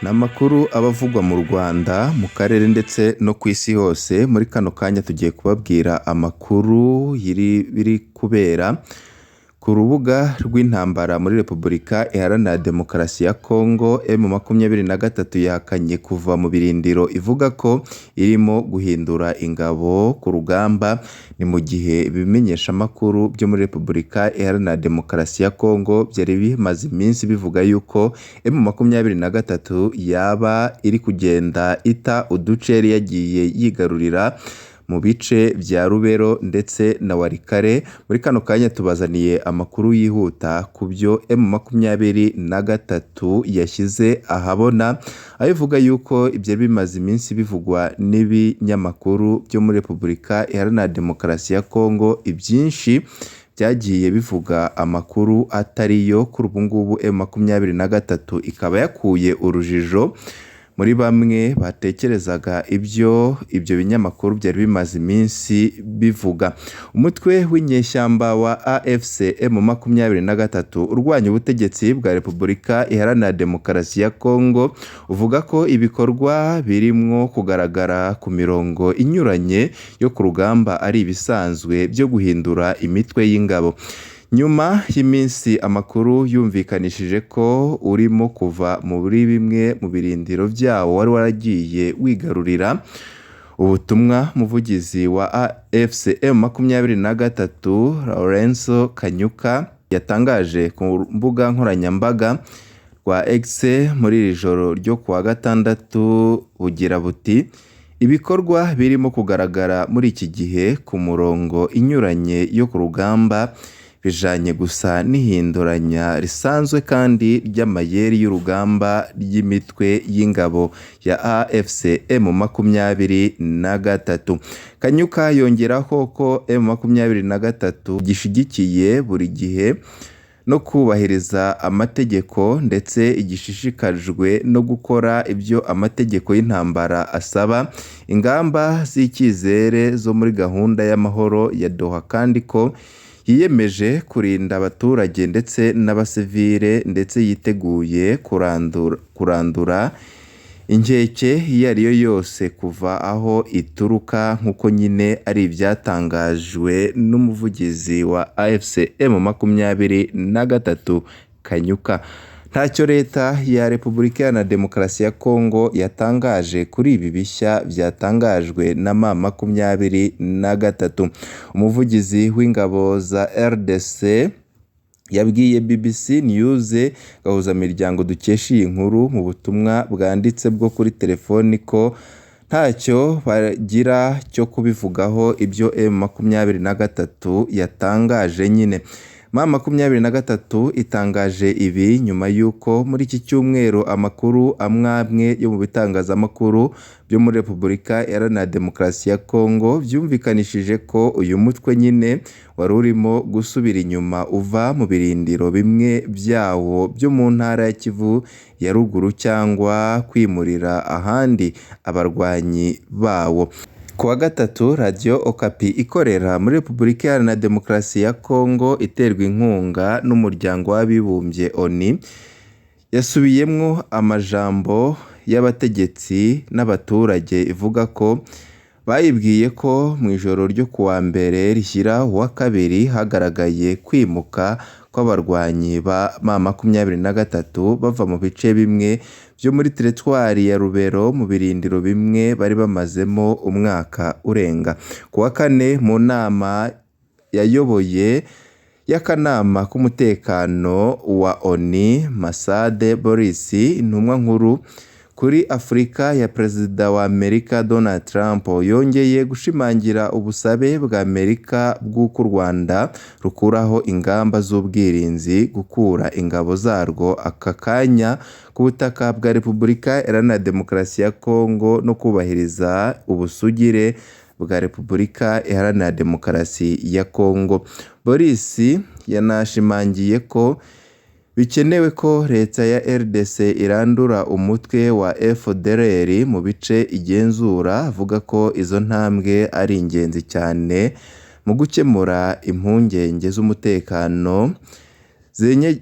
Ni amakuru aba avugwa mu Rwanda, mu karere ndetse no ku isi hose. Muri kano kanya tugiye kubabwira amakuru biri kubera ku rubuga rw'intambara muri Repubulika Iharanira Demokarasi ya Kongo. M23 yahakanye kuva mu birindiro ivuga ko irimo guhindura ingabo ku rugamba. Ni mu gihe ibimenyeshamakuru byo muri Repubulika Iharanira Demokarasi ya Kongo byari bimaze iminsi bivuga yuko M23 yaba iri kugenda ita uduce yari yagiye yigarurira mu bice bya Rubero ndetse na Warikare. Muri kano kanya tubazaniye amakuru yihuta ku byo M23 yashyize ahabona, aho ivuga yuko ibyo bimaze iminsi bivugwa n'ibinyamakuru byo muri Repubulika Iharanira Demokarasi ya Kongo, ibyinshi byagiye bivuga amakuru atariyo. Kuri ubu ngubu M23 ikaba yakuye urujijo muri bamwe batekerezaga ibyo binyamakuru byari bimaze iminsi bivuga. Umutwe w'inyeshyamba wa AFC M23 urwanya ubutegetsi bwa Repubulika Iharanira Demokarasi ya Kongo uvuga ko ibikorwa birimo kugaragara ku mirongo inyuranye yo ku rugamba ari ibisanzwe byo guhindura imitwe y'ingabo. Nyuma y'iminsi amakuru yumvikanishije ko urimo kuva muri bimwe mu birindiro byawo wari waragiye wigarurira. Ubutumwa muvugizi wa AFC M23 Lorenzo Kanyuka yatangaje ku mbuga nkoranyambaga rwa X muri iri joro ryo kuwa gatandatu bugira buti: ibikorwa birimo kugaragara muri iki gihe ku murongo inyuranye yo ku rugamba bijanye gusa n'ihinduranya risanzwe kandi ry'amayeri y'urugamba ry'imitwe y'ingabo ya AFC M23. Kanyuka yongeraho ko M23 gishigikiye buri gihe no kubahiriza amategeko ndetse igishishikajwe no gukora ibyo amategeko y'intambara asaba, ingamba z'icyizere zo muri gahunda y'amahoro ya Doha, kandi ko yiyemeje kurinda abaturage ndetse n'abasivile ndetse yiteguye kurandura inkeke iyo ari yo yose kuva aho ituruka, nk'uko nyine ari ibyatangajwe n'umuvugizi wa AFC M23 Kanyuka. Ntacyo leta ya Repubulika Iharanira Demokarasi ya Kongo yatangaje kuri ibi bishya byatangajwe na M23. Umuvugizi w'ingabo za RDC yabwiye BBC News gahuzamiryango dukesha iyi nkuru mu butumwa bwanditse bwo kuri telefoni ko ntacyo bagira cyo kubivugaho ibyo M23 yatangaje. Nyine M23 itangaje ibi nyuma y'uko muri iki cyumweru amakuru amwe yo mu bitangazamakuru byo muri Repubulika Iharanira Demokarasi ya Kongo byumvikanishije ko uyu mutwe nyine wari urimo gusubira inyuma uva mu birindiro bimwe byawo byo mu ntara ya Kivu ya ruguru cyangwa kwimurira ahandi abarwanyi bawo. Kuwa gatatu, Radio Okapi ikorera muri Repubulika Iharanira Demokarasi ya Kongo iterwa inkunga n'umuryango w'abibumbye ONU yasubiyemwo amajambo y'abategetsi n'abaturage ivuga ko bayibwiye ko mu ijoro ryo kuwa mbere rishyira uwa kabiri hagaragaye kwimuka kw'abarwanyi ba M23 bava mu bice bimwe byo muri teritwari ya Rubero mu birindiro bimwe bari bamazemo umwaka urenga. Kuwa kane, mu nama yayoboye y'akanama k'umutekano wa ONU, Masade Boris, intumwa nkuru kuri Afurika ya Perezida wa Amerika Donald Trump, yongeye gushimangira ubusabe bwa Amerika bw'uko u Rwanda rukuraho ingamba z'ubwirinzi, gukura ingabo zarwo aka kanya ku butaka bwa Repubulika Iharanira Demokarasi ya Kongo no kubahiriza ubusugire bwa Repubulika Iharanira Demokarasi ya Kongo. Boris yanashimangiye ko bikenewe ko leta ya RDC irandura umutwe wa FDLR mu bice igenzura, avuga ko izo ntambwe ari ingenzi cyane mu gukemura impungenge z'umutekano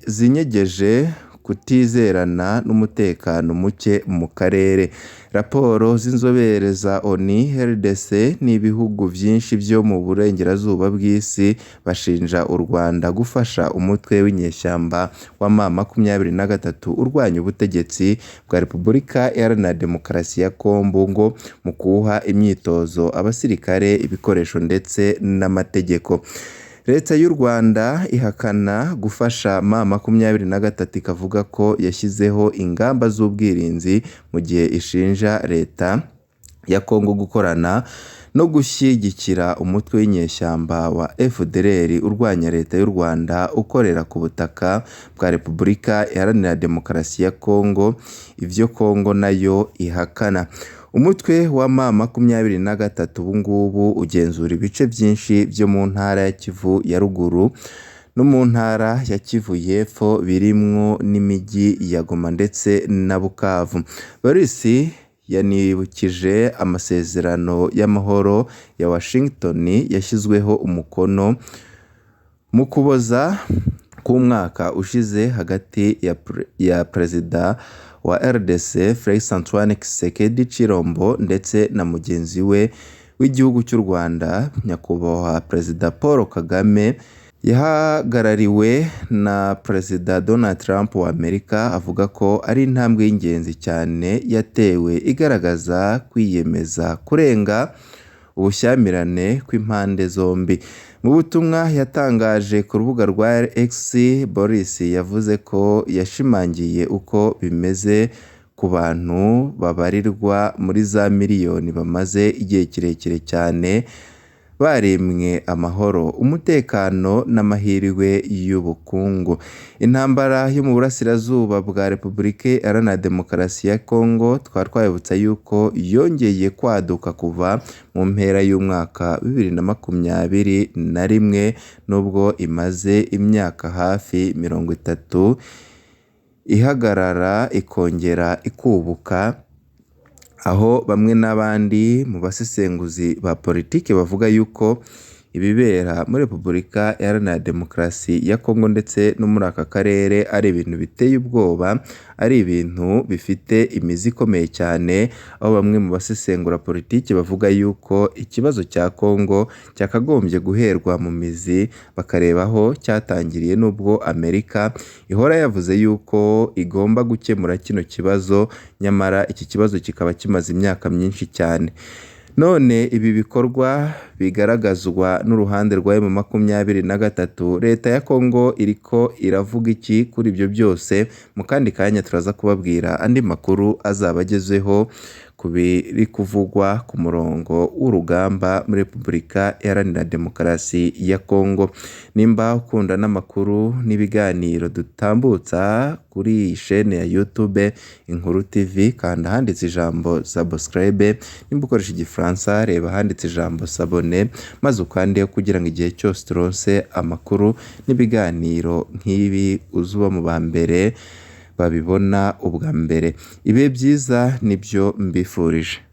zinyegeje kutizerana n'umutekano muke mu karere. Raporo z'inzobere za ONU, RDC n'ibihugu byinshi byo mu burengerazuba bw'isi bashinja u Rwanda gufasha umutwe w'inyeshyamba wa M23 urwanya ubutegetsi bwa Repubulika Iharanira Demokarasi ya Kongo ngo mu kuwuha imyitozo abasirikare, ibikoresho ndetse n'amategeko. Leta y'u Rwanda ihakana gufasha M23 ikavuga ko yashyizeho ingamba z'ubwirinzi mu gihe ishinja leta ya Kongo gukorana no gushyigikira umutwe w'inyeshyamba wa FDLR urwanya leta y'u Rwanda ukorera ku butaka bwa Repubulika Iharanira Demokarasi ya Kongo, ibyo Kongo nayo ihakana. Umutwe wa M23 ubu ngubu ugenzura ibice byinshi byo mu ntara ya Kivu ya ruguru no mu ntara ya Kivu y'epfo birimwo n'imijyi ya Goma ndetse na Bukavu. Boris yanibukije amasezerano y'amahoro ya Washington yashyizweho umukono mu Kuboza k'umwaka ushize hagati ya Perezida wa RDC Felix Antoine Tshisekedi Tshilombo ndetse na mugenzi we w'igihugu cy'u Rwanda nyakubahwa Perezida Paul Kagame, yahagarariwe na Perezida Donald Trump wa Amerika, avuga ko ari intambwe y'ingenzi cyane yatewe igaragaza kwiyemeza kurenga ubushyamirane kw'impande zombi. Mu butumwa yatangaje ku rubuga rwa X, Boris yavuze ko yashimangiye uko bimeze ku bantu babarirwa muri za miliyoni bamaze igihe kirekire cyane baremwe amahoro, umutekano n'amahirwe y'ubukungu. Intambara yo mu burasirazuba bwa Repubulika Iharanira Demokarasi ya Kongo twabutsa yuko yongeye kwaduka kuva mu mpera y'umwaka 2021 nubwo imaze imyaka hafi 30 ihagarara ikongera ikubuka, aho bamwe n'abandi mu basesenguzi ba politiki bavuga yuko ibibera muri Repubulika Iharanira Demokarasi ya Kongo ndetse no muri aka karere ari ibintu biteye ubwoba, ari ibintu bifite imizi ikomeye cyane, aho bamwe mu basesengura politiki bavuga yuko ikibazo cya Kongo cyakagombye guherwa mu mizi bakareba aho cyatangiriye, nubwo Amerika ihora yavuze yuko igomba gukemura kino kibazo, nyamara iki kibazo kikaba kimaze imyaka myinshi cyane. None ibi bikorwa bigaragazwa n'uruhande rwa M23, leta ya Kongo iriko iravuga iki kuri ibyo byose? Mu kandi kanya turaza kubabwira andi makuru azaba agezeho ku biri kuvugwa ku murongo w'urugamba muri Repubulika Iharanira Demokarasi ya Kongo. Nimba ukunda n'amakuru n'ibiganiro dutambutsa kuri iyi chaîne ya YouTube Inkuru TV, kanda handitse ijambo subscribe, nimba ukoresha igifaransa reba handitse ijambo s'abonner, maze ukande kugira ngo igihe cyose turonse amakuru n'ibiganiro nk'ibi uzuba mu ba mbere babibona ubwa mbere. Ibihe byiza nibyo mbifurije.